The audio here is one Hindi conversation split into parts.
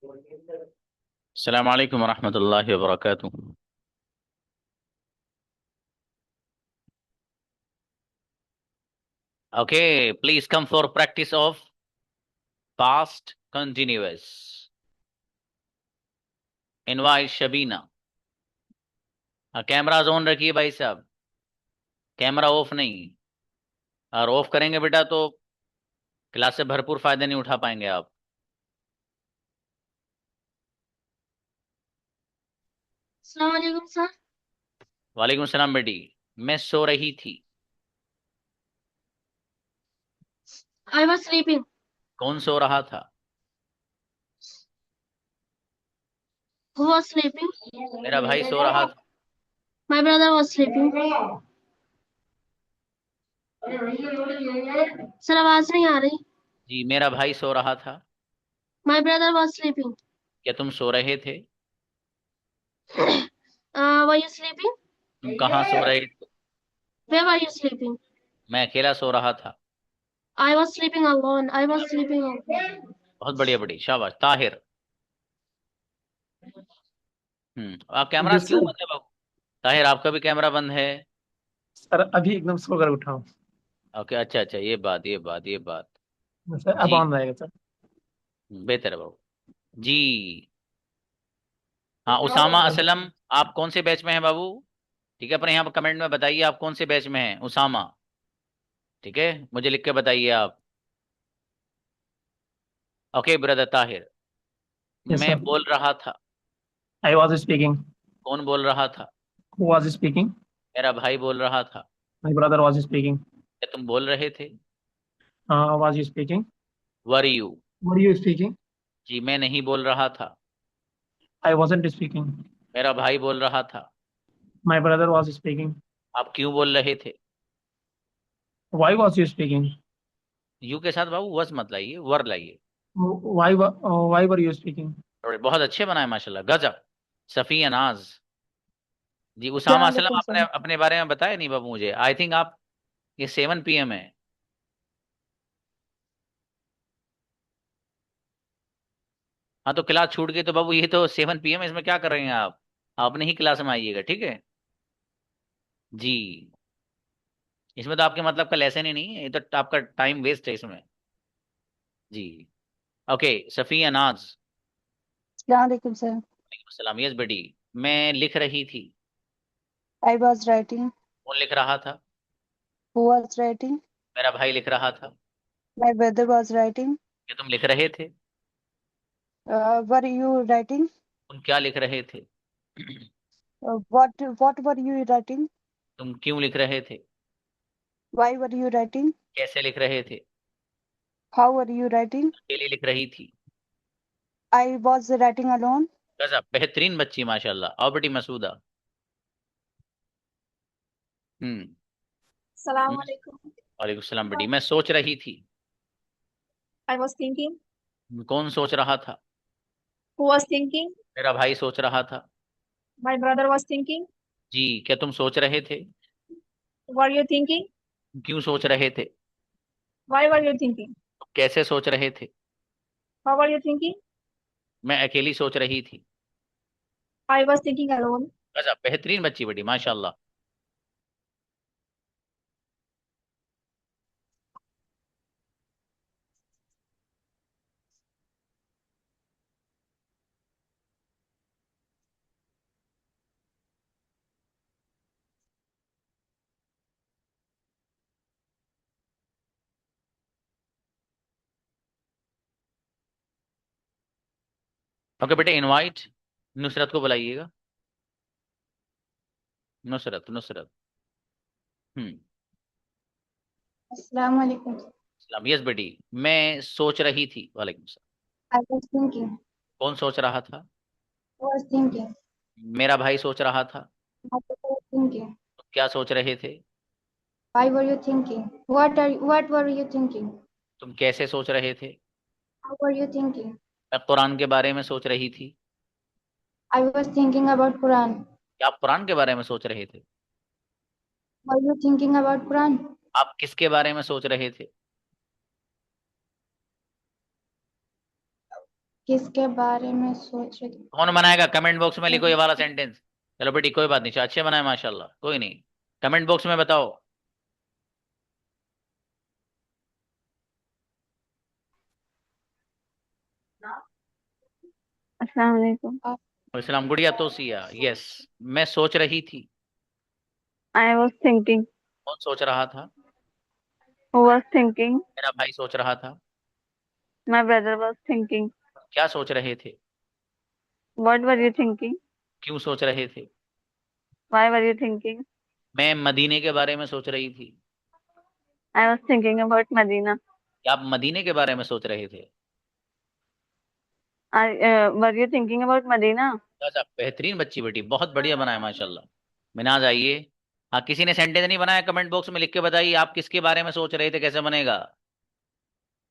अस्सलाम वालेकुम वरहमतुल्लाहि वबरकातुह। Okay, please come for practice of past continuous. Invite Shabina. Camera on रखिए भाई साहब, कैमरा ऑफ नहीं। और ऑफ करेंगे बेटा तो क्लास से भरपूर फायदे नहीं उठा पाएंगे आप। अस्सलाम वालेकुम सर। वालेकुम सलाम बेटी। मैं सो रही थी। आई वाज स्लीपिंग। कौन सो रहा था? Who was sleeping? मेरा भाई सो रहा था। My brother was sleeping. Sir आवाज नहीं आ रही। जी, मेरा भाई सो रहा था। My brother was sleeping. क्या तुम सो रहे थे? Were you sleeping? तुम कहाँ सो रहे थे? Where were you sleeping? मैं अकेला सो रहा था। I was sleeping alone. I was sleeping alone. बहुत बढ़िया बेटी, शाबाश। ताहिर। आप कैमरा यस क्यों सर। बंद है बाबू? ताहिर, आपका भी कैमरा बंद है। सर अभी एकदम सो कर उठा हूँ। ओके, अच्छा अच्छा, ये बात। सर अब जी। ऑन रहेगा सर। बेहतर है बाबू। जी। हाँ, उसामा अब असलम। आप कौन से बैच में हैं बाबू? ठीक है, अपने यहाँ पर कमेंट में बताइए आप कौन से बैच में हैं, उसामा। ठीक है, मुझे लिख के बताइए आप। Okay brother Tahir. यस मैं सर। बोल रहा था। I was speaking. कौन बोल रहा था? Who was speaking? मेरा भाई बोल रहा था। My brother was speaking. क्या तुम बोल रहे थे? Was you speaking? Were you? Were you speaking? जी, मैं नहीं बोल रहा था। I wasn't speaking. मेरा भाई बोल रहा था। My brother was speaking. आप क्यों बोल रहे थे? Why was you speaking? You के साथ बाबू वस मत लाइए, वर लाइए। Why were you speaking? थोड़े बहुत अच्छे बनाए माशाल्लाह, गजब। सफी अनाज। जी, उसामा अस्सलाम असलम, वालेकुम आपने सर। अपने बारे में बताया नहीं बाबू मुझे। आई थिंक आप, ये 7 PM है। हाँ, तो क्लास छूट गई तो बाबू ये तो 7 PM है, इसमें क्या कर रहे हैं आप? अपने ही क्लास में आइएगा, ठीक है। जी। इसमें तो आपके मतलब का लेसन ही नहीं है, ये तो आपका टाइम वेस्ट है इसमें। जी। ओके, सफी अनाज। Assalamualaikum sir. सलाम, यस बेटी। मैं लिख रही थी। I was writing. कौन लिख रहा था? Who was writing? मेरा भाई लिख रहा था। My brother was writing. क्या तुम लिख रहे थे? Were you writing? तुम क्या लिख रहे थे? What were you writing? तुम क्यों लिख रहे थे? Why were you writing? कैसे लिख रहे थे? How were you writing? अकेली लिख रही थी। I was writing alone. गजब, बेहतरीन बच्ची माशाल्लाह। आओ बेटी मसूदा। हम्म। Assalamu हम्म, alaikum. वालेकुम सलाम बेटी। मैं सोच रही थी। I was thinking. कौन सोच रहा था? Who was thinking? मेरा भाई सोच रहा था। My brother was thinking. जी, क्या तुम सोच रहे थे? Were you thinking? क्यों सोच रहे थे? Why were you thinking? तुम कैसे सोच रहे थे? How were you thinking? मैं अकेली सोच रही थी। I was thinking alone. गजब, बेहतरीन बच्ची बेटी माशाल्लाह। ओके बेटे, इनवाइट नुसरत को बुलाइएगा। नुसरत, नुसरत। हम्म। Assalamualaikum. सलाम, यस बेटी। मैं सोच रही थी। वालेकुम सलाम। I was thinking. कौन सोच रहा था? Who was thinking? मेरा भाई सोच रहा था। My brother was thinking. तुम क्या सोच रहे थे? Why were you thinking? What were you thinking? तुम कैसे सोच रहे थे? How were you thinking? मैं कुरान के बारे में सोच रही थी। I was thinking about Quran. क्या आप कुरान के बारे में सोच रहे थे? Were you thinking about Quran? आप किसके बारे में सोच रहे थे? किसके बारे में सोच रही थी? कौन बनाएगा? कमेंट बॉक्स में लिखो ये वाला सेंटेंस। चलो बेटी कोई बात नहीं, अच्छे बनाए माशाल्लाह, कोई नहीं। कमेंट बॉक्स में बताओ। अस्सलाम वालेकुम। इस्लाम गुड़िया तोसिया, यस। मैं सोच रही थी। I was thinking. कौन सोच रहा था? Who was thinking? मेरा भाई सोच रहा था। My brother was thinking. क्या सोच रहे थे? What were you thinking? क्यों सोच रहे थे? Why were you thinking? मैं मदीने के बारे में सोच रही थी। I was thinking about Medina. क्या आप मदीने के बारे में सोच रहे थे? Were you thinking about Medina? अच्छा, बेहतरीन बच्ची बेटी, बहुत बढ़िया बनाया माशाल्लाह। मिनाज आइए। हाँ, किसी ने सेंटेंस नहीं बनाया? कमेंट बॉक्स में लिख के बताइए आप किसके बारे में सोच रहे थे, कैसे बनेगा।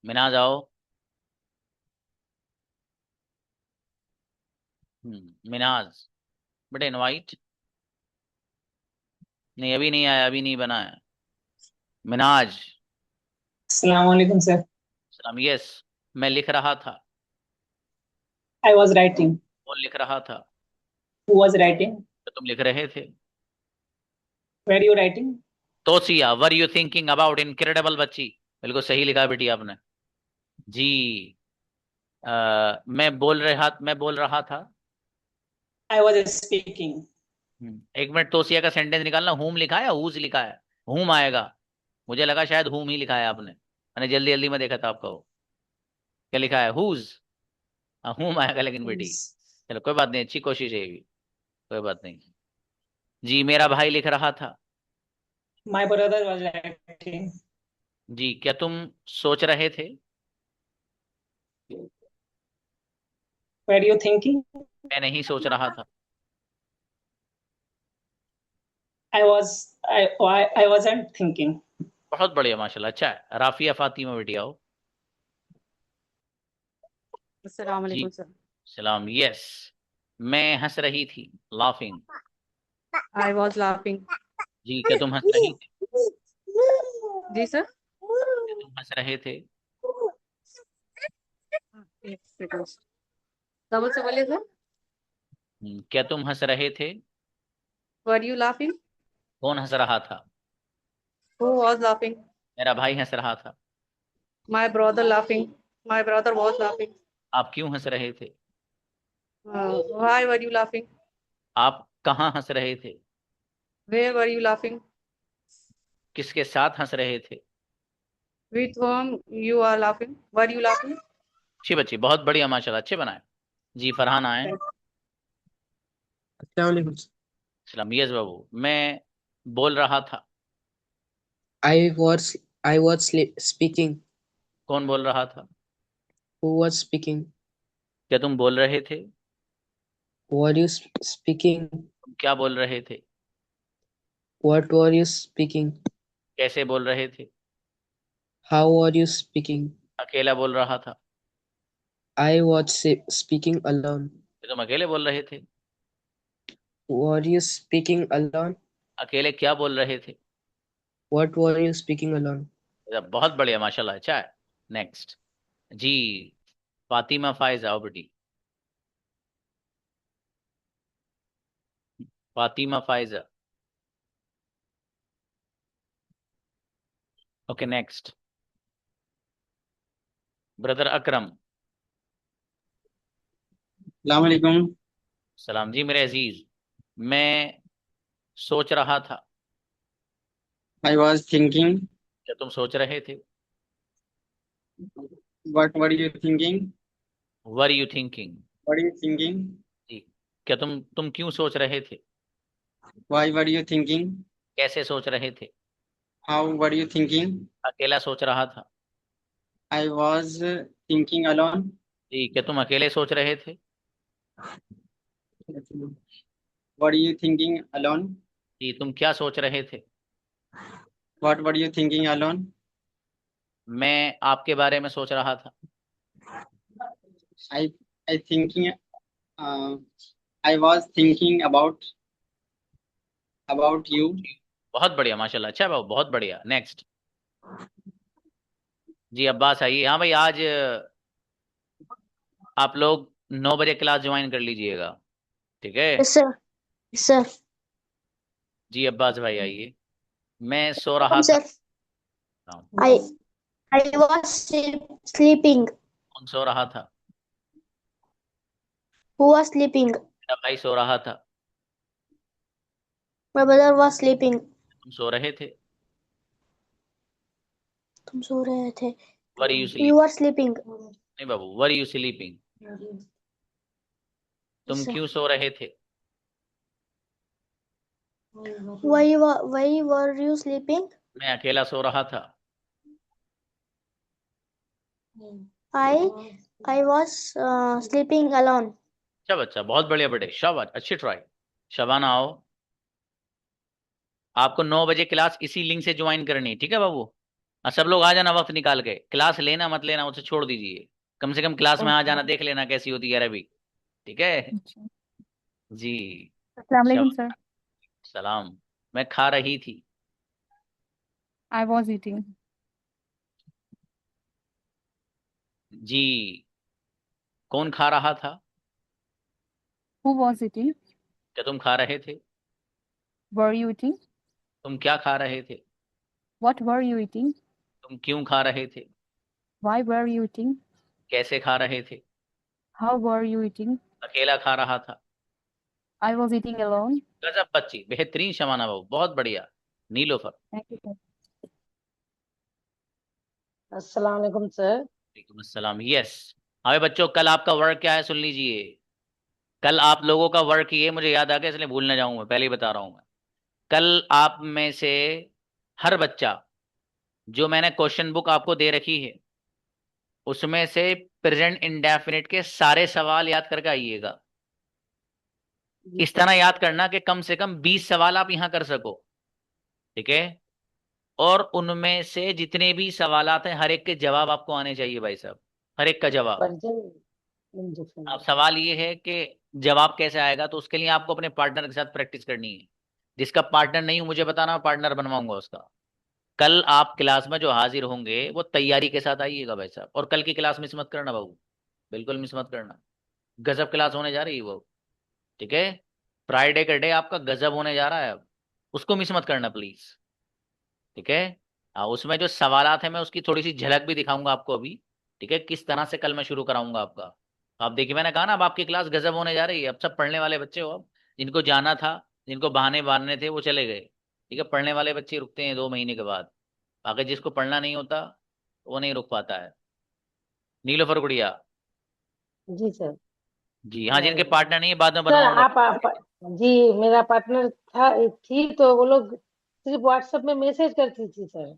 मिनाज आओ। मिनाज बेटे इनवाइट। नहीं अभी नहीं आया, अभी नहीं बनाया। मिनाज। अस्सलाम वालेकुम सर। सलाम, यस। मैं लिख रहा था। I was writing. कौन लिख रहा था? Who was writing? तो तुम लिख रहे थे। Were you writing? Tosiya, were you thinking about? Incredible बच्ची, बिल्कुल सही लिखा बेटी आपने। जी। मैं बोल रहा था। I was speaking. एक मिनट, तोसिया का सेंटेंस निकालना। हुम लिखा है या हुज लिखा है? हुम आएगा। मुझे लगा शायद हुम ही लिखा है आपने, मैंने जल्दी जल्दी में देखा था आपका वो। क्या लिखा है? हुज। हुम आएगा लेकिन बेटी। चलो कोई बात नहीं, अच्छी कोशिश है ये भी, कोई बात नहीं। जी, मेरा भाई लिख रहा था। My brother was writing. जी, क्या तुम सोच रहे थे? Were you thinking? मैं नहीं सोच रहा था। I was I wasn't thinking. बहुत बढ़िया माशाल्लाह, अच्छा है। राफिया फातिमा बेटी आओ। अस्सलाम जी, वालेकुम सर। सलाम, यस। मैं हंस रही थी। लाफिंग। I was laughing. जी, क्या तुम हंस रही थी? जी सर। क्या तुम हंस रहे थे? एक सेकंड, डबल से बोलिए सर। क्या तुम हंस रहे थे? Were you laughing? कौन हंस रहा था? Who was laughing? मेरा भाई हंस रहा था। My brother laughing. My brother was laughing. आप क्यों हंस रहे थे? Why were you laughing? आप कहाँ हंस रहे थे? Where were you laughing? किसके साथ हंस रहे थे? With whom you are laughing? Were you laughing? अच्छी बच्ची, बहुत बढ़िया माशाल्लाह, अच्छे बनाए। जी, फरहान आए। अस्सलाम वालेकुम। सलाम, यस बाबू। मैं बोल रहा था। I was I was speaking. कौन बोल रहा था? Who was speaking? क्या तुम बोल रहे थे? Were you speaking? तुम क्या बोल रहे थे? What were you speaking? कैसे बोल रहे थे? How were you speaking? अकेला बोल रहा था। I was speaking alone. क्या तुम अकेले बोल रहे थे? Were you speaking alone? अकेले क्या बोल रहे थे? What were you speaking alone? बहुत बढ़िया माशाल्लाह, अच्छा है। नेक्स्ट। जी, फातिमा फाइज आओ बेटी। Fatima Faiza. Okay, next. Brother Akram. अस्सलाम वालेकुम। सलाम जी मेरे अजीज। मैं सोच रहा था। I was thinking. क्या तुम सोच रहे थे? What were you thinking? Were you thinking? What you thinking? जी, क्या तुम क्यों सोच रहे थे? Why were you thinking? कैसे सोच रहे थे? How were you thinking? अकेला सोच रहा था। I was thinking alone. जी, क्या तुम अकेले सोच रहे थे? Were you thinking alone? जी, तुम क्या सोच रहे थे? What were you thinking alone? मैं आपके बारे में सोच रहा था। I I thinking I was thinking about you. बहुत बढ़िया माशाल्लाह, अच्छा बाबू, बहुत बढ़िया। नेक्स्ट। जी, अब्बास आइए। हाँ भाई, आज आप लोग 9 बजे क्लास ज्वाइन कर लीजिएगा, ठीक है? Yes, sir. Yes, sir. जी अब्बास भाई आइए। मैं सो रहा Welcome, था। sir. I I was sleeping. कौन सो रहा था? Who was sleeping? मेरा भाई सो रहा था। My brother was sleeping. तुम सो रहे थे। तुम सो रहे थे. Were you You sleep? were sleeping. नहीं बाबू, वर यू स्लीपिंग? तुम Yes, sir. क्यों सो रहे थे? Why were you sleeping? मैं अकेला सो रहा था। I I was sleeping alone. अच्छा बच्चा, बहुत बढ़िया बेटे, शाबाश, अच्छी ट्राई। शबाना आओ। आपको 9 बजे क्लास इसी लिंक से ज्वाइन करनी है, ठीक है बाबू? सब लोग आ जाना वक्त निकाल के, क्लास लेना मत लेना उसे छोड़ दीजिए, कम से कम क्लास में आ जाना, देख लेना कैसी होती है अरबी, ठीक है? जी। अस्सलाम वालेकुम शबाना, सर। सलाम। मैं खा रही थी। I was eating. जी। कौन खा रहा था? Who was eating? क्या तुम खा रहे थे? Were you eating? तुम क्या खा रहे थे? What were you eating? तुम क्यों खा रहे थे? Why were you eating? कैसे खा रहे थे? How were you eating? अकेला खा रहा था। I was eating alone. गजब बच्ची, बेहतरीन शबाना बाबू, बहुत बढ़िया। नीलोफर। Thank you sir. अस्सलाम वालेकुम सर। वालेकुम अस्सलाम। यस। अबे बच्चों, कल आपका वर्क क्या है सुन लीजिए। कल आप लोगों का वर्क ये मुझे याद आ गया, इसलिए भूल ना जाऊं, मैं पहले ही बता रहा हूं मैं। कल आप में से हर बच्चा, जो मैंने क्वेश्चन बुक आपको दे रखी है उसमें से प्रेजेंट इंडेफिनिट के सारे सवाल याद करके आइएगा। इस तरह याद करना कि कम से कम 20 सवाल आप यहां कर सको, ठीक है? और उनमें से जितने भी सवालात हैं हर एक के जवाब आपको आने चाहिए भाई साहब, हर एक का जवाब। अब सवाल ये है कि जवाब कैसे आएगा, तो उसके लिए आपको अपने पार्टनर के साथ प्रैक्टिस करनी है। जिसका पार्टनर नहीं हो मुझे बताना, पार्टनर बनवाऊंगा उसका। कल आप क्लास में जो हाजिर होंगे वो तैयारी के साथ आइएगा भाई साहब, और कल की क्लास मिस मत करना बाबू, बिल्कुल मिस मत करना। गजब क्लास होने जा रही है वो, ठीक है? फ्राइडे का डे आपका गजब होने जा रहा है अब, उसको मिस मत करना प्लीज, ठीक है? उसमें जो सवालात हैं मैं उसकी थोड़ी सी झलक भी दिखाऊंगा आपको अभी, ठीक है? किस तरह से कल मैं शुरू कराऊंगा आपका। तो आप देखिए, मैंने कहा ना अब आपकी क्लास गजब होने जा रही है। अब सब पढ़ने वाले बच्चे हो, अब जिनको जाना था, जिनको बहाने बांधने थे वो चले गए, ठीक है? पढ़ने वाले बच्चे रुकते हैं 2 महीने के बाद, बाकी जिसको पढ़ना नहीं होता वो नहीं रुक पाता है। नीलोफर गुड़िया। जी सर। जी हाँ, जिनके पार्टनर नहीं है बाद में सर बनवाऊंगा। आप जी मेरा पार्टनर था, थी तो वो लोग सिर्फ व्हाट्सएप में मैसेज करती थी सर।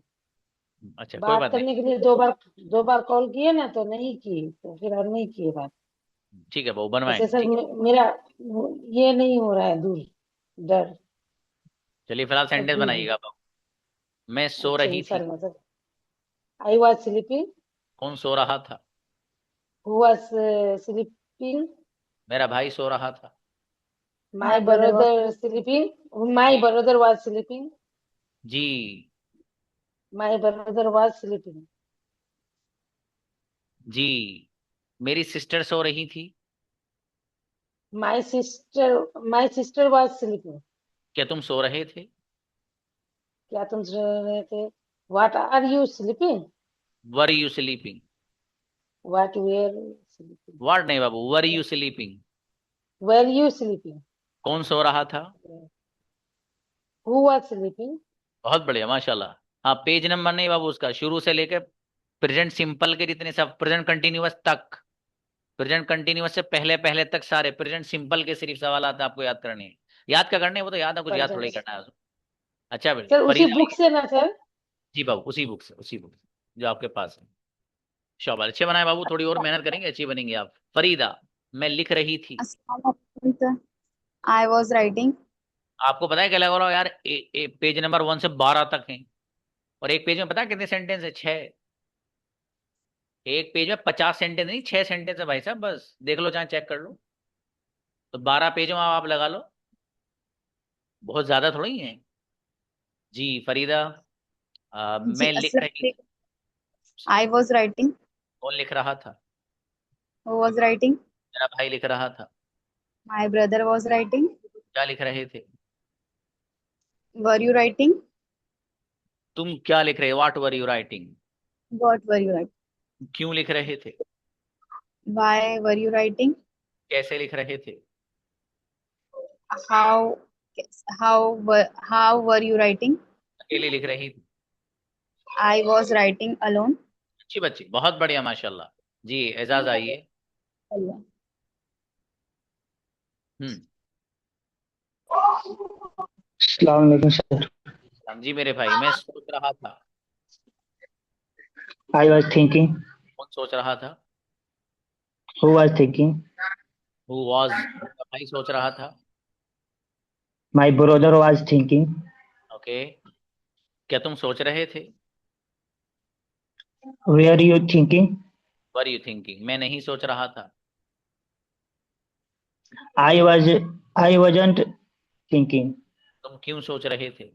अच्छा कोई बात बात नहीं, करने के लिए दो बार कॉल किए ना तो नहीं की, तो फिर और नहीं किए बात। ठीक है वो वैसे बनवाएंगे, सर ठीक है? मेरा ये नहीं हो रहा है दूर डर। चलिए फिलहाल सेंटेंस जी बनाइएगा आप। मैं सो अच्छा रही जी थी। सर, मतलब आई वॉज स्लीपिंग। कौन सो रहा था? Who was sleeping. मेरा भाई सो रहा था। My brother sleeping. My brother was sleeping. जी। My brother was sleeping. जी। मेरी सिस्टर सो रही थी। My sister was sleeping. क्या तुम सो रहे थे? क्या तुम सुन रहे थे? What are you sleeping. Were you sleeping? What where sleeping. Word नहीं बाबू, were you sleeping? Where you sleeping. कौन सो रहा था? Who was sleeping. बहुत बढ़िया माशाल्लाह। हाँ, पेज नंबर नहीं बाबू उसका, शुरू से लेकर प्रेजेंट सिंपल के जितने सब, प्रेजेंट कंटिन्यूअस तक, प्रेजेंट कंटिन्यूअस से पहले पहले तक सारे प्रेजेंट सिंपल के सिर्फ सवाल आते हैं आपको याद करने हैं। याद क्या करने हैं, वो तो याद है, कुछ याद थोड़ी करना है उसमें। अच्छा बेटे सर उसी फरीदा बुक आइए। से ना सर। जी बाबू, उसी बुक से, उसी बुक से जो आपके पास है। शाबाश, अच्छे बनाए बाबू, थोड़ी और मेहनत करेंगे अच्छी बनेंगे आप। फरीदा, मैं लिख रही थी। I was writing. आपको पता है क्या लगा रहा यार, पेज नंबर 1 से 12 तक है, और एक पेज में पता है कितने सेंटेंस है? 6। एक पेज में 50 सेंटेंस नहीं, 6 सेंटेंस है भाई साहब, बस देख लो चाहे चेक कर लो। तो 12 पेजों में आप लगा लो, बहुत ज्यादा थोड़ी है। जी फरीदा, जी मैं लिख अस्सलाम रही थी। वालेकुम। I was writing. कौन लिख रहा था? Who was writing? मेरा भाई लिख रहा था। My brother was writing. क्या लिख रहे थे? Were you writing? तुम क्या लिख रहे? What were you writing? What were you writing? क्यों लिख रहे थे? Why were you writing? कैसे लिख रहे थे? How how were you writing? अकेले लिख रही थी। I was writing alone. अच्छी बच्ची, बहुत बढ़िया, माशाल्लाह। जी एजाज आइए। Allah. अस्सलाम वालेकुम सर। जी मेरे भाई, मैं सोच रहा था। I was thinking. कौन सोच रहा था? Who was thinking? Who was? भाई सोच रहा था। My brother was thinking. Okay, क्या तुम सोच रहे थे? Were you thinking? Were you thinking? मैं नहीं सोच रहा था। I wasn't thinking. तुम क्यों सोच रहे थे?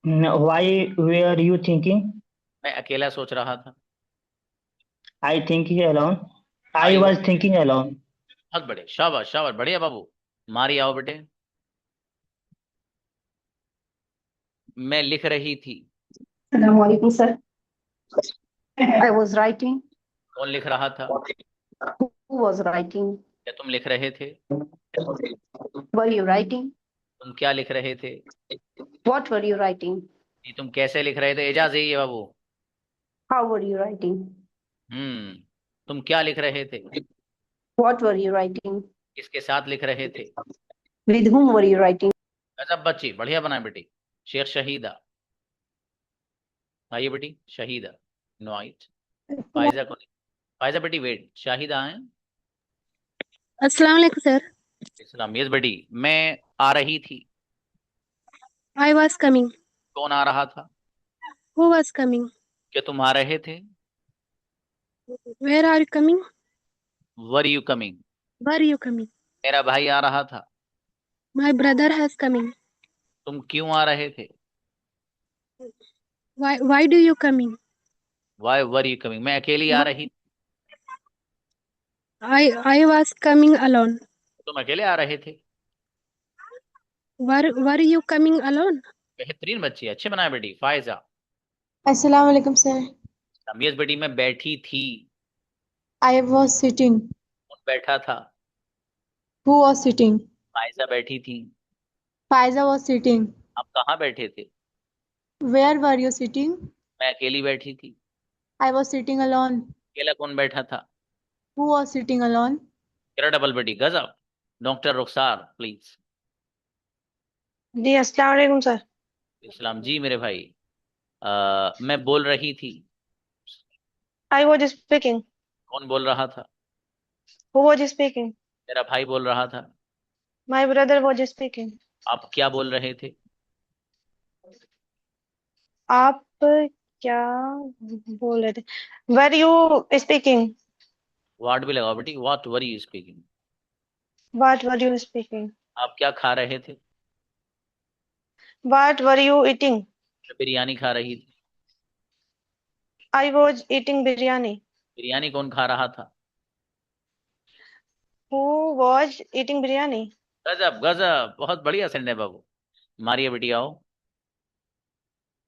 Why were you thinking? मैं अकेला सोच रहा था। I thinking alone. I I was thinking alone. बहुत बड़े, शाबाश शाबाश, बढ़िया बाबू। मारी आओ बेटे। मैं लिख रही थी। Assalamualaikum, sir. I was writing. कौन लिख रहा था? Who was writing? क्या तुम लिख रहे थे? Were you writing? तुम क्या लिख रहे थे? What were you writing? जी, तुम कैसे लिख रहे थे? एजाज है बाबू। How were you writing? तुम क्या लिख रहे थे? What were you writing? किसके साथ लिख रहे थे? With whom were you writing? गजब बच्ची, बढ़िया बना बेटी। शेख शहीदा आइए बेटी। शहीदा इनवाइट। फायजा को, फायजा बेटी वेट, शाहिदा है। अस्सलाम वालेकुम सर। इस्लाम, यस बेटी। मैं आ रही थी। I was coming. कौन आ रहा था? Who was coming? क्या तुम आ रहे थे? Where are you coming? Were you coming? Were you coming? मेरा भाई आ रहा था। My brother has coming. तुम क्यों आ रहे थे? Why do you coming? Y were you coming? मैं अकेली आ रही। I was coming alone. तुम अकेले आ रहे थे। Were you coming alone? बेहतरीन बच्ची, अच्छे बनाए बेटी। Faiza. Assalamu alaikum, sir. Yes बेटी, मैं बैठी थी। I was sitting. कौन बैठा था? Who was sitting? फायजा बैठी थी। Faiza was sitting. आप कहाँ बैठे थे? Where were you sitting? मैं अकेली बैठी थी। I was sitting alone. अकेला कौन बैठा था? Who was sitting alone? तेरा डबल बेटी, गजब। Doctor Rukhsar please. जी अस्सलाम वालेकुम सर। इस्लाम जी मेरे भाई। मैं बोल रही थी। I was speaking. कौन बोल रहा था? Who was speaking? मेरा भाई बोल रहा था। My brother was speaking. आप क्या बोल रहे थे? आप क्या बोल रहे थे? Were you speaking? वाट भी लगाओ बेटी। What were you speaking? What were you speaking? आप क्या खा रहे थे? What were you eating? मैं बिरयानी खा रही थी। I was eating biryani. Biryani कौन खा रहा था? Who was eating biryani? गजब गजब, बहुत बढ़िया सेंड है बाबू। मारिए बेटी आओ।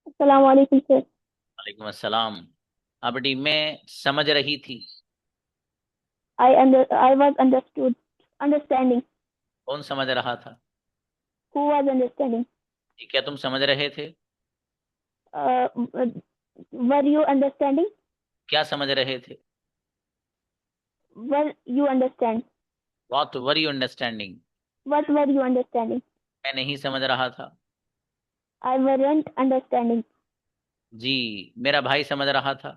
अस्सलाम वालेकुम सर। वालेकुम अस्सलाम। हाँ बेटी, मैं समझ रही थी। I was understanding. कौन समझ रहा था? Who was understanding? क्या तुम समझ रहे थे? Were you understanding? क्या समझ रहे थे? Were you understand? What were you understanding? What were you understanding? मैं नहीं समझ रहा था। I weren't understanding. जी, मेरा भाई समझ रहा था।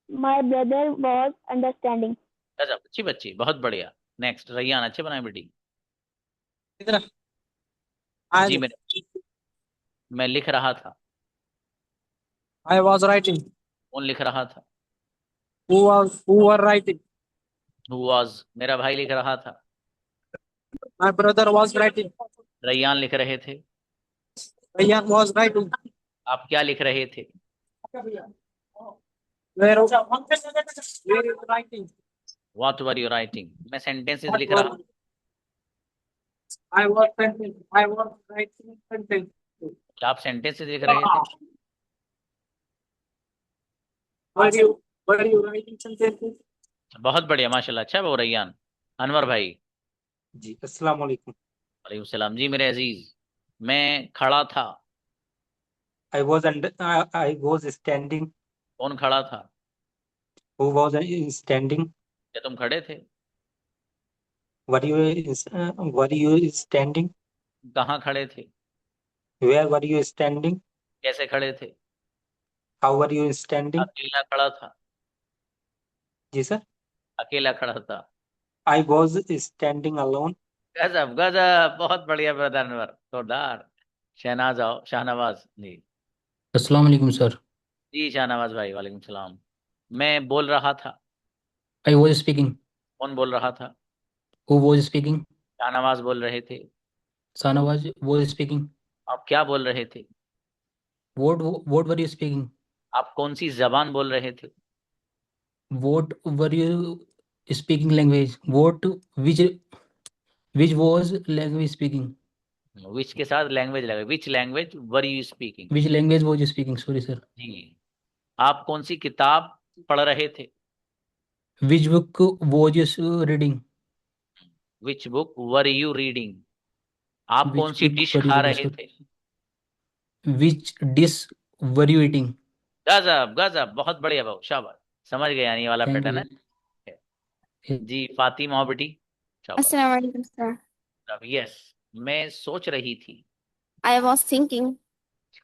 My brother was understanding. गजब, अच्छी बच्ची, बहुत बढ़िया। नेक्स्ट रैयान, अच्छे बनाए बेटी। जी मैं लिख रहा था। I was writing. कौन लिख रहा था? Who were writing? Who was? मेरा भाई लिख रहा था। My brother was writing. Rayyan लिख रहे थे। Rayyan was writing. आप क्या लिख रहे थे? Where is writing? What were you writing? मैं सेंटेंसेस What लिख रहा was I was sentence. I was writing sentence. क्या आप सेंटेंसेस लिख रहे थे? Were you writing sentences? बहुत बढ़िया माशाल्लाह, अच्छा वो रैयान। अनवर भाई। जी अस्सलाम वालेकुम। वालेकुम सलाम। जी मेरे अजीज, मैं खड़ा था। I was standing. कौन खड़ा था? Who was standing? क्या तुम खड़े थे? Were you standing? कहाँ खड़े थे? Where were you standing? कैसे खड़े थे? How were you standing? अकेला खड़ा था। जी सर। अकेला खड़ा था। I was standing alone. गजब गजब, बहुत बढ़िया ब्रदर अनवर, जोरदार। शहनाज आओ, शाहनवाज जी। अस्सलाम वालेकुम सर। जी शाहनवाज भाई, वालेकुम सलाम। मैं बोल रहा था। I was speaking. कौन बोल रहा था? Who was speaking? शाहनवाज बोल रहे थे। Shahnawaz was speaking. आप क्या बोल रहे थे? What were you speaking? आप कौन सी जबान बोल रहे थे? What were you speaking language? What which was language speaking? Which के साथ लैंग्वेज लगे, which language were you speaking? Which language was you speaking? Sorry sir. जी। आप कौन सी किताब पढ़ रहे थे? Which book was you reading? Which book were you reading? आप विच कौन सी बुक डिश वर यू खा रीडिंग रहे सर? थे? विच डिश वर यू ईटिंग? गजब गजब, बहुत बढ़िया बाबू, शाबाश। समझ गए यानी ये वाला थैंक पैटर्न है। यू। जी फातिमा हो बेटी, शाबाश। Assalamu alaikum, sir. अब यस, मैं सोच रही थी। I was thinking.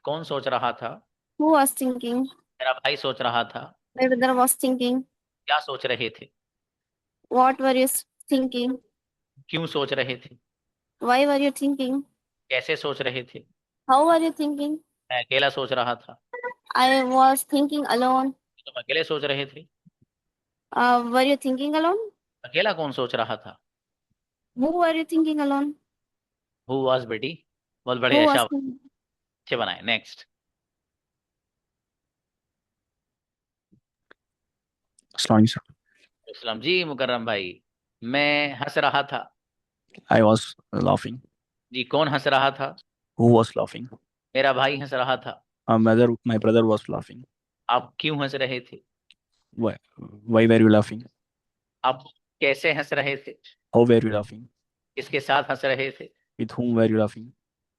कौन सोच रहा था? Who was thinking? मेरा भाई सोच रहा था। My brother was thinking. क्या सोच रहे थे? What were you thinking? क्यों सोच रहे थे? Why were you thinking? कैसे सोच रहे थे? How were you thinking? मैं अकेला सोच रहा था। I was thinking alone. तुम अकेले सोच रहे थे? Were you thinking alone? अकेला कौन सोच रहा था? Who were you thinking alone? Who was बेटी, बहुत Who बढ़िया, was शाबाश, thinking? अच्छे बनाए। नेक्स्ट। अस्सलाम वालेकुम इस्लाम जी मुकर्रम भाई, मैं हंस रहा था। sir. I was laughing. जी कौन हंस रहा था? Who was laughing? मेरा भाई हंस रहा था। My brother was laughing. आप क्यों हंस रहे थे? Why were you laughing? आप कैसे हंस रहे थे? How were you laughing? किसके साथ हंस रहे थे? With whom were you laughing?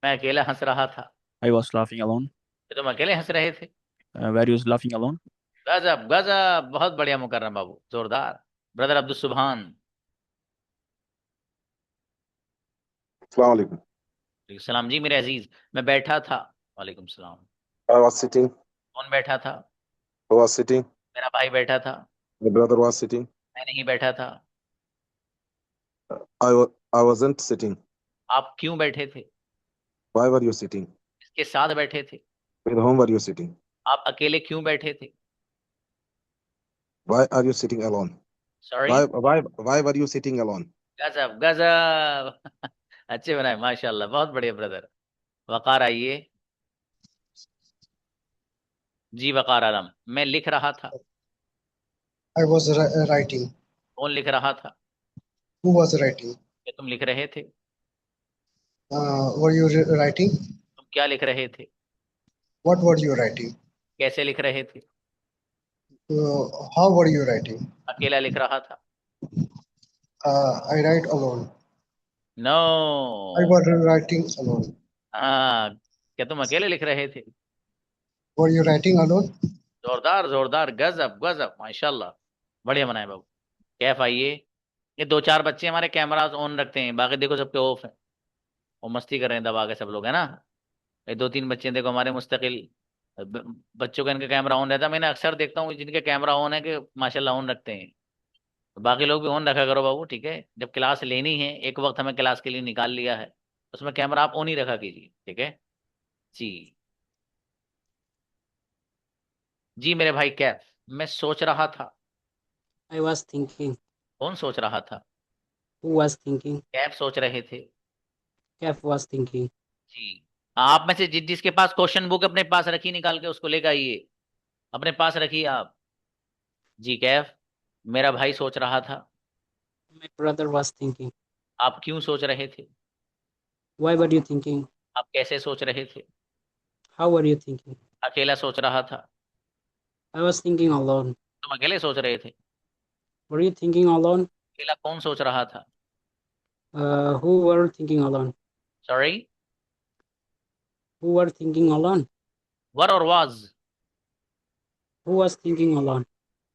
मैं अकेला हंस रहा था। I was laughing alone. तो तुम अकेले हंस रहे थे? Were you laughing alone? गजब गजब, बहुत बढ़िया मुकर्रम बाबू, जोरदार। ब्रदर अब्दुल सुभान। अस्सलाम वालेकुम। सलाम जी मेरे अजीज, मैं बैठा था। वालेकुम सलाम। I was sitting. कौन बैठा था? I was sitting. मेरा भाई बैठा था। My brother was sitting. मैं नहीं बैठा था। I wasn't sitting. आप क्यों बैठे थे? Why were you sitting? किसके साथ बैठे थे? With whom were you sitting? आप अकेले क्यों बैठे थे? Why are you sitting alone? Sorry. Why were you sitting alone? गजब गजब अच्छे बनाए माशाल्लाह, बहुत बढ़िया ब्रदर। वकार आइए। जी वकार आलम, मैं लिख रहा था। I was writing. कौन लिख रहा था? Who was writing? क्या तुम लिख रहे थे? Were you writing? तुम क्या लिख रहे थे? What were you writing? कैसे लिख रहे थे? How were you writing? अकेला लिख रहा था। I write alone. No. I was writing alone. हाँ, क्या तुम अकेले लिख रहे थे? Were you writing alone? जोरदार जोरदार, गजब गजब माशाल्लाह, बढ़िया बनाए बाबू। कैफ आइए। ये दो चार बच्चे हमारे कैमरास ऑन रखते हैं, बाकी देखो सबके ऑफ है, वो मस्ती कर रहे हैं दबा के सब लोग, है ना। ये दो तीन बच्चे देखो हमारे मुस्तकिल, बच्चों का इनका कैमरा ऑन रहता है। मैंने अक्सर देखता हूँ जिनके कैमरा ऑन है कि माशाल्लाह ऑन रखते हैं, तो बाकी लोग भी ऑन रखा करो बाबू, ठीक है। जब क्लास लेनी है, एक वक्त हमें क्लास के लिए निकाल लिया है, उसमें कैमरा आप ऑन ही रखा कीजिए, ठीक है जी। जी मेरे भाई कैफ, मैं सोच रहा था। I was thinking. कौन सोच रहा था? Who was thinking? कैफ सोच रहे थे। Kaf was thinking. जी, आप में से जिसके पास क्वेश्चन बुक अपने पास रखी, निकाल के उसको लेकर आइए, अपने पास रखिए आप। जी कैफ, मेरा भाई सोच रहा था। My brother was thinking. आप क्यों सोच रहे थे? Why were you thinking? आप कैसे सोच रहे थे? How were you thinking? अकेला सोच रहा था। I was thinking alone. तुम अकेले सोच रहे थे? Were you thinking alone? अकेला कौन सोच रहा था? Who were thinking alone? Sorry, Who were thinking alone? वर और was? Who was thinking alone?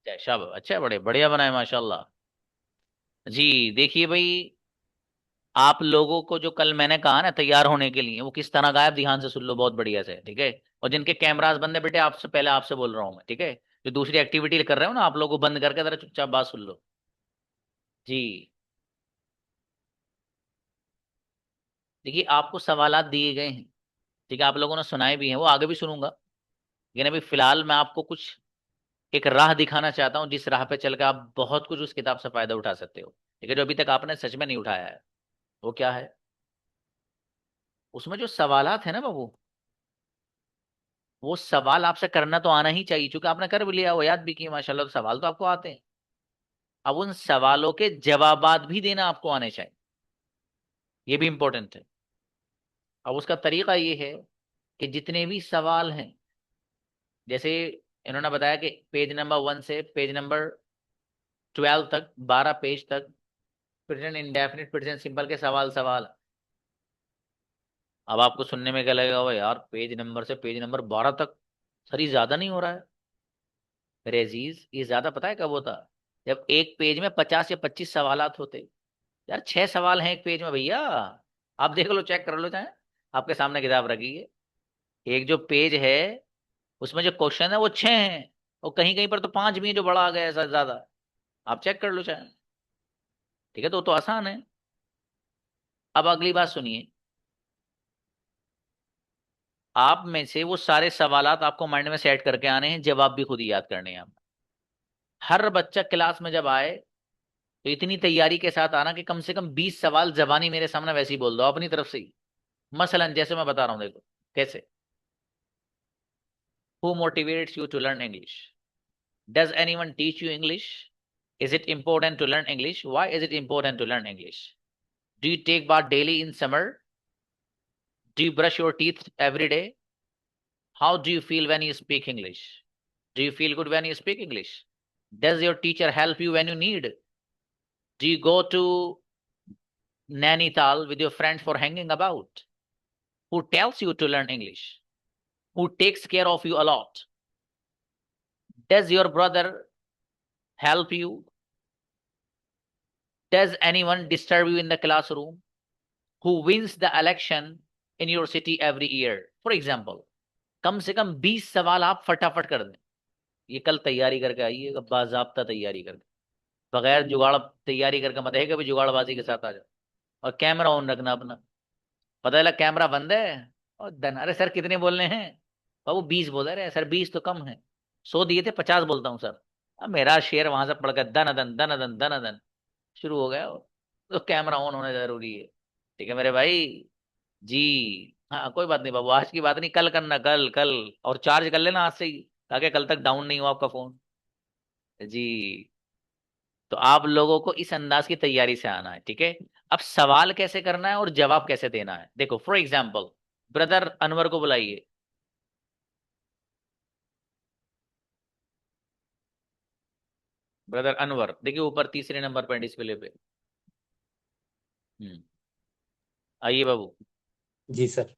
शाबाश, अच्छा, बड़े बढ़िया बनाए माशाल्लाह। जी देखिए भाई, आप लोगों को जो कल मैंने कहा ना तैयार होने के लिए, वो किस तरह का है, आप ध्यान से सुन लो बहुत बढ़िया से, ठीक है। और जिनके कैमरास बंद है बेटे, आपसे पहले आपसे बोल रहा हूँ मैं, ठीक है। जो दूसरी एक्टिविटी कर रहे हो ना, आप लोगों को बंद करके जरा चुपचाप बात सुन लो। जी देखिए, आपको सवालात दिए गए हैं, ठीक है, आप लोगों ने सुनाए भी हैं, वो आगे भी सुनूंगा, लेकिन अभी फिलहाल मैं आपको कुछ एक राह दिखाना चाहता हूँ, जिस राह पे चल के आप बहुत कुछ उस किताब से फायदा उठा सकते हो, ठीक है, जो अभी तक आपने सच में नहीं उठाया है। वो क्या है? उसमें जो सवालात है ना बाबू, वो सवाल आपसे करना तो आना ही चाहिए, क्योंकि आपने कर भी लिया, वो याद भी किए माशाल्लाह, तो सवाल तो आपको आते हैं। अब उन सवालों के जवाबात भी देना आपको आने चाहिए, ये भी इंपॉर्टेंट है। अब उसका तरीका ये है कि जितने भी सवाल हैं, जैसे इन्होंने बताया कि पेज नंबर 1 से पेज नंबर 12 तक, 12 पेज तक प्रेजेंट इंडेफिनिट प्रेजेंट सिंपल के सवाल सवाल। अब आपको सुनने में क्या लगेगा, भाई यार पेज नंबर से पेज नंबर 12 तक, सर ये ज्यादा नहीं हो रहा है? मेरे अजीज, ये ज्यादा पता है कब होता? जब एक पेज में 50 या 25 सवालात होते। यार 6 सवाल हैं एक पेज में भैया, आप देख लो, चेक कर लो, चाहे आपके सामने किताब रखी है, एक जो पेज है उसमें जो क्वेश्चन है वो 6 हैं, और कहीं कहीं पर तो 5 भी है, जो बड़ा आ गया है ज्यादा, आप चेक कर लो चाहे, ठीक है, तो आसान है। अब अगली बात सुनिए, आप में से वो सारे सवालात आपको माइंड में सेट करके आने हैं, जवाब भी खुद ही याद करने हैं। हर बच्चा क्लास में जब आए तो इतनी तैयारी के साथ आना कि कम से कम 20 सवाल जबानी मेरे सामने वैसे ही बोल दो अपनी तरफ से ही। मसलन जैसे मैं बता रहा हूं, देखो कैसे। Who motivates you to learn English? Does anyone teach you English? Is it important to learn English? Why is it important to learn English? Do you take bath daily in summer? Do you brush your teeth every day? How do you feel when you speak English? Do you feel good when you speak English? Does your teacher help you when you need? Do you go to Nainital with your friends for hanging about? Who tells you to learn English? Who takes care of you a lot? Does your brother help you? Does anyone disturb you in the classroom? Who wins the election in your city every year? For example, कम से कम 20 सवाल आप फटाफट कर दें। ये कल तैयारी करके आइएगा, बाजाब्ता तैयारी करके, बगैर जुगाड़ तैयारी करके मत है, कभी जुगाड़बाजी के साथ आ जाओ। और कैमरा ऑन रखना अपना, पता चला कैमरा बंद है और धन, अरे सर कितने बोलने हैं बाबू? 20 बोल रहे सर, 20 तो कम है, 100 दिए थे, 50 बोलता हूँ सर। अब मेरा शेर वहां से पड़ गया, दन दन दन दन दन दन शुरू हो गया, तो कैमरा ऑन होना जरूरी है, ठीक है मेरे भाई। जी हाँ, कोई बात नहीं बाबू, आज की बात नहीं, कल करना, कल कल, और चार्ज कर लेना आज से ही, ताकि कल तक डाउन नहीं हो आपका फोन। जी तो आप लोगों को इस अंदाज की तैयारी से आना है, ठीक है। अब सवाल कैसे करना है और जवाब कैसे देना है, देखो फॉर एग्जाम्पल, ब्रदर अनवर को बुलाइए। ब्रदर अनवर, देखिए ऊपर तीसरे नंबर पर डिस्प्ले पे। आइए बाबू। जी सर।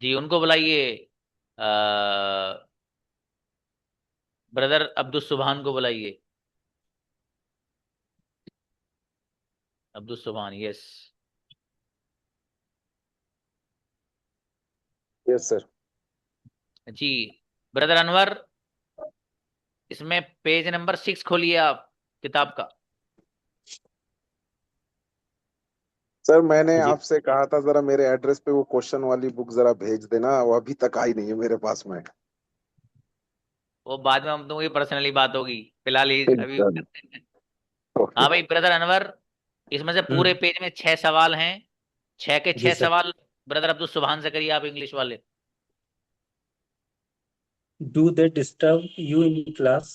जी उनको बुलाइए। ब्रदर अब्दुल सुबहान को बुलाइए। Abdul Subhan, yes. Yes sir. जी ब्रदर अनवर, इसमें पेज नंबर 6 खोलिए आप किताब का। सर मैंने जी आपसे कहा था जरा मेरे एड्रेस पे वो क्वेश्चन वाली बुक जरा भेज देना, वो अभी तक आई नहीं है मेरे पास में। वो बाद में हम तुम, ये पर्सनली बात होगी, फिलहाल ही अभी। डन। हाँ भाई ब्रदर अनवर, इसमें से पूरे पेज में 6 सवाल हैं, 6 के जी 6 सर। सवाल ब्रदर अब्दुल सुबहान से करिए आप, इंग्लिश वाले। Do they disturb you in class?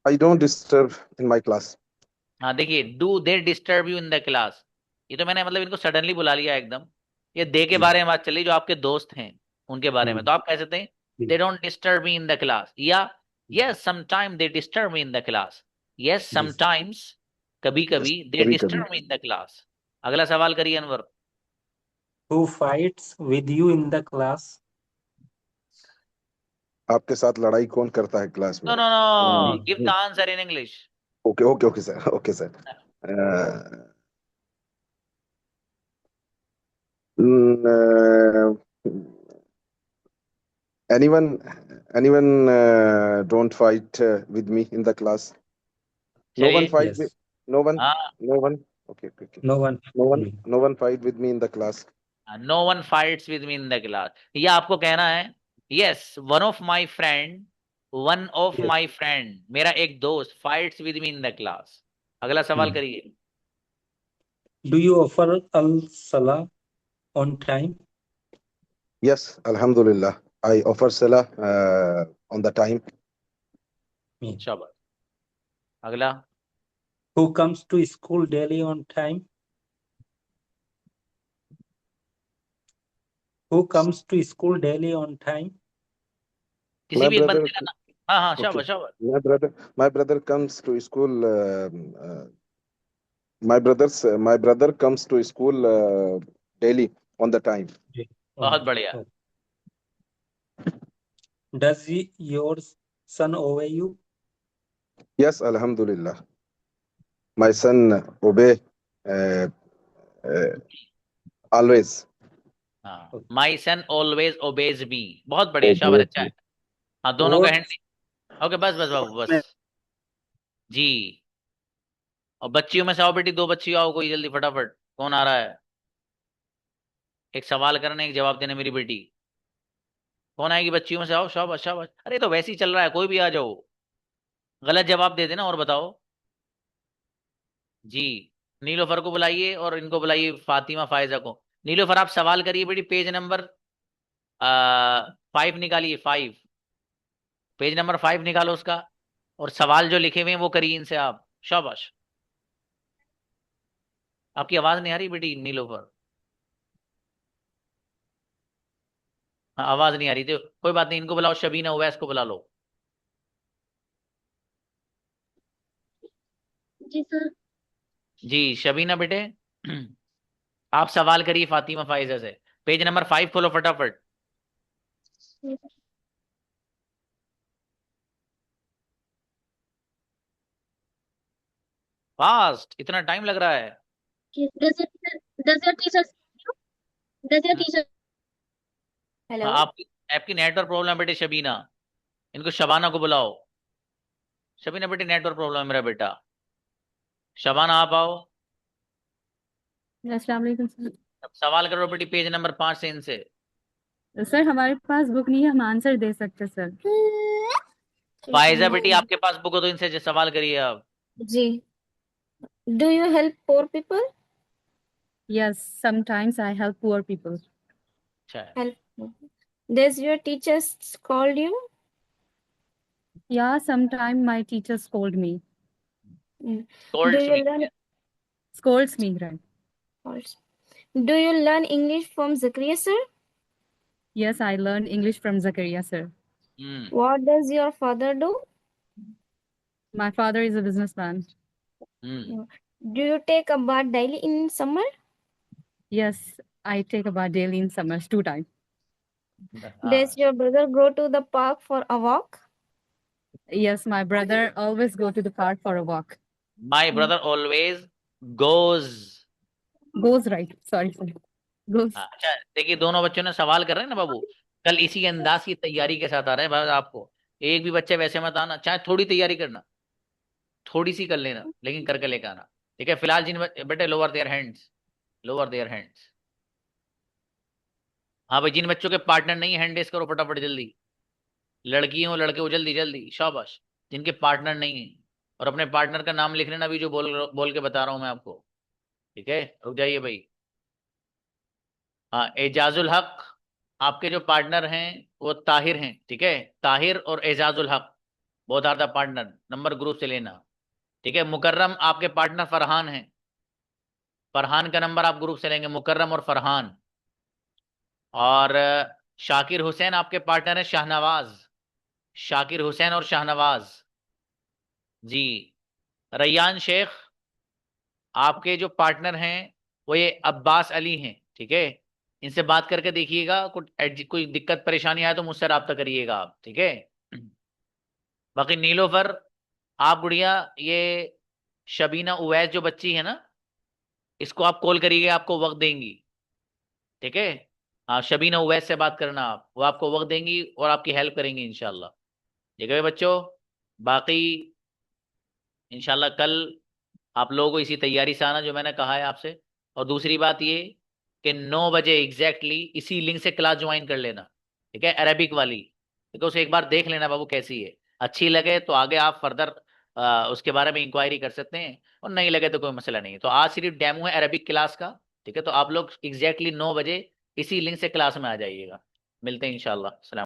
I don't disturb in my class. हाँ देखिए, do they disturb you in the class, ये तो मैंने मतलब इनको सडनली बुला लिया एकदम। ये दे के जी। बारे में बात चली, जो आपके दोस्त हैं उनके बारे में, तो आप कह सकते हैं जी। They don't disturb me in the class, या yes sometime they disturb me in the class. Yes जी। समटाइम्स, कभी Yes, कभी, दे कभी कभी। Disturb me in the class. अगला सवाल करिए Anwar. Who fights with you in the class? आपके साथ लड़ाई कौन करता है क्लास में? No no no, give the answer in English. Okay okay okay sir, okay sir. anyone anyone don't fight with me in the class? No one चलिए, fight Yes. with, no one, हाँ, no one. Okay, okay, okay. No one. No one fight with me in the class. No one fights with me in the class, ये आपको कहना है yes one of my friend, one of Yes. My friend, मेरा एक दोस्त fights with me in the class. अगला सवाल करिए। Do you offer al-salah on time? Yes, Alhamdulillah. I offer salah on the time. शाबाश। अगला, Who comes to school daily on time? Who comes to school daily on time? किसी My भी एक brother, बंदे का नाम। हाँ हाँ, okay. शाबाश शाबाश। My brother comes to school. My brother comes to school daily on the time. बहुत बढ़िया। Does your son obey you? Yes, Alhamdulillah. My son obey always. हाँ, माई सन ऑलवेज ओबेज मी, बहुत बढ़िया, शाबाश, अच्छा है। हाँ, दोनों का What? हैंड। ओके, बस बस बाबू, बस जी। और बच्चियों में से आओ बेटी, दो बच्ची आओ, कोई जल्दी फटाफट, कौन आ रहा है? एक सवाल करने, एक जवाब देने, मेरी बेटी कौन आएगी? बच्चियों में से आओ, शाबाश शाबाश। अरे तो वैसे ही चल रहा है, कोई भी आ जाओ, गलत जवाब दे देना और बताओ जी। नीलोफर को बुलाइए और इनको बुलाइए, फातिमा फायजा को। नीलोफर आप सवाल करिए बेटी, पेज नंबर 5 निकालिए, 5, पेज नंबर 5 निकालो उसका, और सवाल जो लिखे हुए हैं वो करिए इनसे आप, शाबाश। आपकी आवाज नहीं आ रही बेटी नीलोफर, हाँ आवाज नहीं आ रही, तो कोई बात नहीं, इनको बुलाओ, शबीना उवैस को बुला लो। जी सर। जी शबीना बेटे, आप सवाल करिए फातिमा फाइजा से, पेज नंबर 5 खोलो फटाफट। फास्ट, इतना टाइम लग रहा है? Does your teacher does your teacher हाँ, आपकी आपकी नेटवर्क प्रॉब्लम है बेटे शबीना, इनको शबाना को बुलाओ। शबीना बेटे नेटवर्क प्रॉब्लम है मेरा बेटा। शबाना आप आओ, अस्सलाम वालेकुम सर। अब सवाल करो बेटी, पेज नंबर 5 से इनसे। सर हमारे पास बुक नहीं है, हम आंसर दे सकते सर। फायजा बेटी आपके पास बुक हो तो इनसे सवाल करिए आप। जी। Do you help poor people? Yes, sometimes I help poor people. अच्छा है। Help. Does your teacher scold you? Yeah, sometimes my teacher scold me. Scolds Do you me. learn Scolds me, right? scolds. Do you learn English from Zakaria sir? Yes, I learned English from Zakaria sir. What does your father do? My father is a businessman. Do you take a bath daily in summer? Yes, I take a bath daily in summers 2 times. Does your brother go to the park for a walk? Yes, my brother always go to the park for a walk. My brother always goes. Goes, right? Sorry, sir. Goes. अच्छा देखिए, दोनों बच्चों ने सवाल कर रहे हैं ना बाबू, कल इसी अंदाज की तैयारी के साथ आ रहे हैं भाई। आपको एक भी बच्चे वैसे मत आना, चाहे थोड़ी तैयारी करना, थोड़ी सी कर लेना, लेकिन करके लेकर आना, ठीक है? फिलहाल जिन बेटे, lower their hands, lower their hands. हाँ भाई, जिन बच्चों के पार्टनर नहीं है, हैंड रेस करो फटाफट जल्दी, लड़की हो लड़के हो, जल्दी जल्दी, शाबाश। जिनके पार्टनर नहीं है, और अपने पार्टनर का नाम लिख लेना भी, जो बोल के बता रहा हूं मैं आपको, ठीक है? रुक जाइए भाई। हाँ, एजाजुल हक, आपके जो पार्टनर हैं वो ताहिर हैं, ठीक है? ताहिर और Ejazul Haq, both are the partner, number group से लेना। ठीक है, मुकर्रम आपके पार्टनर फरहान है, फरहान का नंबर आप ग्रुप से लेंगे, मुकर्रम और फरहान। और शाकिर हुसैन आपके पार्टनर है शाहनवाज, शाकिर हुसैन और शाहनवाज जी। रैयान शेख आपके जो पार्टनर हैं वो ये अब्बास अली हैं। ठीक है, इनसे बात करके देखिएगा, कोई दिक्कत परेशानी आए तो मुझसे रब्ता करिएगा आप। ठीक है, बाकी नीलोफर आप गुड़िया, ये शबीना उवैस जो बच्ची है ना, इसको आप कॉल करिएगा, आपको वक्त देंगी। ठीक है, हाँ शबीना उवैस से बात करना आप, वो आपको वक्त देंगी और आपकी हेल्प करेंगी इंशाल्लाह। ठीक है बच्चों, बाकी इंशाल्लाह कल आप लोगों को इसी तैयारी से आना जो मैंने कहा है आपसे। और दूसरी बात ये कि 9 बजे एग्जैक्टली इसी लिंक से क्लास ज्वाइन कर लेना। ठीक है, अरेबिक वाली, ठीक है, उसे एक बार देख लेना बाबू कैसी है, अच्छी लगे तो आगे आप फर्दर उसके बारे में इंक्वायरी कर सकते हैं, और नहीं लगे तो कोई मसला नहीं है। तो आज सिर्फ डेमो है अरेबिक क्लास का। ठीक है, तो आप लोग एग्जैक्टली 9 बजे इसी लिंक से क्लास में आ जाइएगा। मिलते हैं इंशाल्लाह। सलाम।